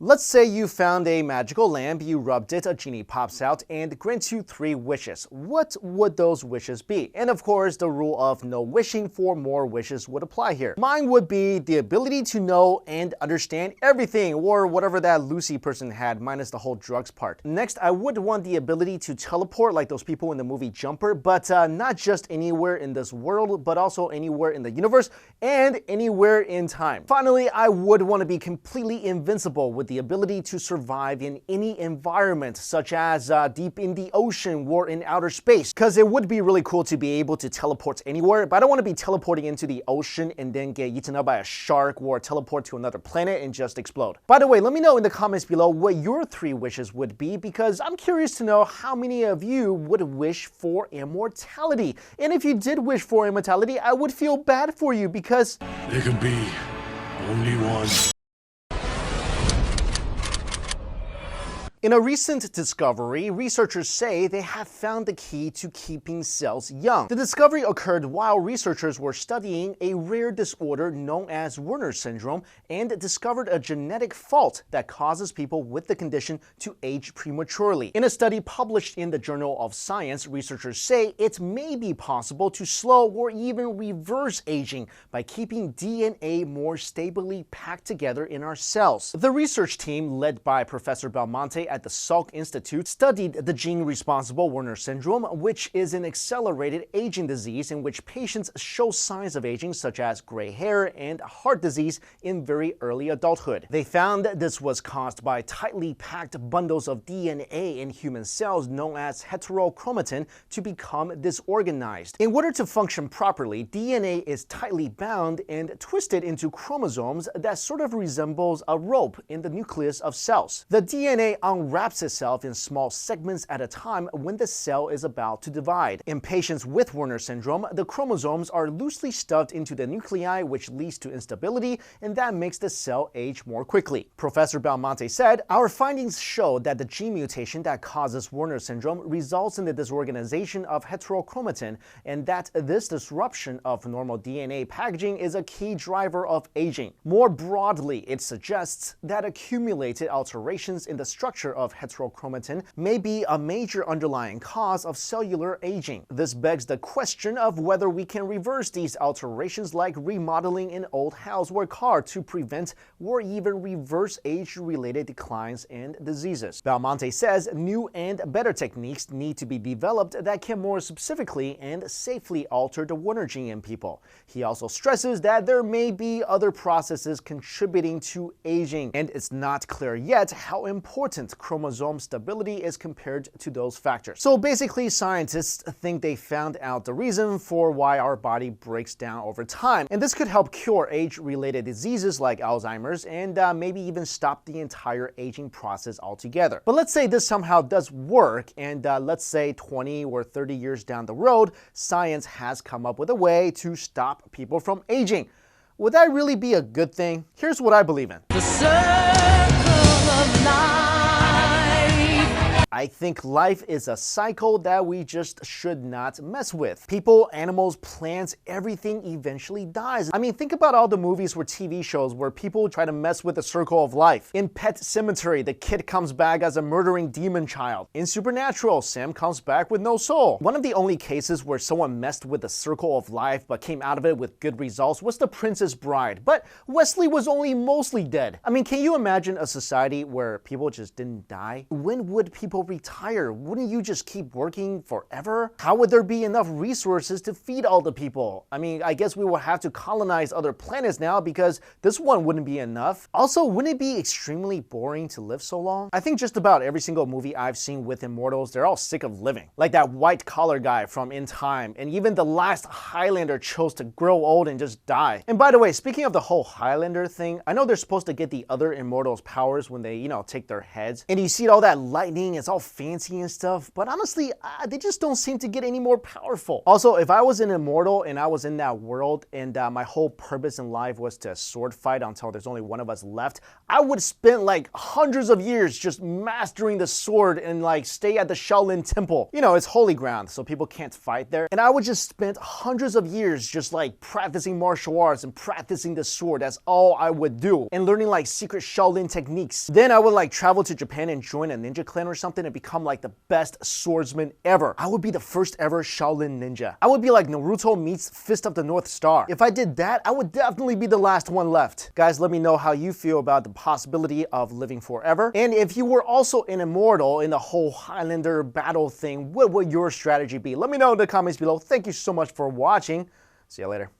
Let's say you found a magical lamp, you rubbed it, a genie pops out, and grants you 3 wishes. What would those wishes be? And of course, the rule of no wishing for more wishes would apply here. Mine would be the ability to know and understand everything, or whatever that Lucy person had, minus the whole drugs part. Next, I would want the ability to teleport like those people in the movie Jumper, but not just anywhere in this world, but also anywhere in the universe and anywhere in time. Finally, I would want to be completely invincible with the ability to survive in any environment, such as deep in the ocean or in outer space, because it would be really cool to be able to teleport anywhere, but I don't want to be teleporting into the ocean and then get eaten up by a shark or teleport to another planet and just explode. By the way, let me know in the comments below what your 3 wishes would be, because I'm curious to know how many of you would wish for immortality. And if you did wish for immortality, I would feel bad for you because there can be only one. In a recent discovery, researchers say they have found the key to keeping cells young. The discovery occurred while researchers were studying a rare disorder known as Werner syndrome and discovered a genetic fault that causes people with the condition to age prematurely. In a study published in the Journal of Science, researchers say it may be possible to slow or even reverse aging by keeping DNA more stably packed together in our cells. The research team, led by Professor Belmonte at the Salk Institute, studied the gene responsible Werner syndrome, which is an accelerated aging disease in which patients show signs of aging such as gray hair and heart disease in very early adulthood. They found this was caused by tightly packed bundles of DNA in human cells known as heterochromatin to become disorganized. In order to function properly, DNA is tightly bound and twisted into chromosomes that sort of resembles a rope in the nucleus of cells. The DNA unwraps itself in small segments at a time when the cell is about to divide. In patients with Werner syndrome, the chromosomes are loosely stuffed into the nuclei, which leads to instability, and that makes the cell age more quickly. Professor Belmonte said, "Our findings show that the gene mutation that causes Werner syndrome results in the disorganization of heterochromatin, and that this disruption of normal DNA packaging is a key driver of aging. More broadly, it suggests that accumulated alterations in the structure of heterochromatin may be a major underlying cause of cellular aging. This begs the question of whether we can reverse these alterations like remodeling an old house or car to prevent or even reverse age-related declines and diseases." Belmonte says new and better techniques need to be developed that can more specifically and safely alter the Werner gene in people. He also stresses that there may be other processes contributing to aging, and it's not clear yet how important chromosome stability is compared to those factors. So basically, scientists think they found out the reason for why our body breaks down over time, and this could help cure age-related diseases like Alzheimer's and maybe even stop the entire aging process altogether. But let's say this somehow does work, and let's say 20 or 30 years down the road, science has come up with a way to stop people from aging. Would that really be a good thing? Here's what I believe in. The circle of life. I think life is a cycle that we just should not mess with. People, animals, plants, everything eventually dies. I mean, think about all the movies or TV shows where people try to mess with the circle of life. In Pet Sematary, the kid comes back as a murdering demon child. In Supernatural, Sam comes back with no soul. One of the only cases where someone messed with the circle of life but came out of it with good results was The Princess Bride. But Wesley was only mostly dead. I mean, can you imagine a society where people just didn't die? When would people retire? Wouldn't you just keep working forever? How would there be enough resources to feed all the people? I mean, I guess we will have to colonize other planets now because this one wouldn't be enough. Also, wouldn't it be extremely boring to live so long? I think just about every single movie I've seen with immortals, they're all sick of living. Like that white collar guy from In Time, and even the last Highlander chose to grow old and just die. And by the way, speaking of the whole Highlander thing, I know they're supposed to get the other immortals' powers when they, take their heads. And you see all that lightning, it's all all fancy and stuff, but honestly, they just don't seem to get any more powerful. Also, if I was an immortal and I was in that world and my whole purpose in life was to sword fight until there's only one of us left, I would spend like hundreds of years just mastering the sword and like stay at the Shaolin Temple. You know, it's holy ground, so people can't fight there. And I would just spend hundreds of years just like practicing martial arts and practicing the sword. That's all I would do. And learning like secret Shaolin techniques. Then I would like travel to Japan and join a ninja clan or something and become like the best swordsman ever. I would be the first ever Shaolin ninja. I would be like Naruto meets Fist of the North Star. If I did that, I would definitely be the last one left. Guys, let me know how you feel about the possibility of living forever. And if you were also an immortal in the whole Highlander battle thing, what would your strategy be? Let me know in the comments below. Thank you so much for watching. See you later.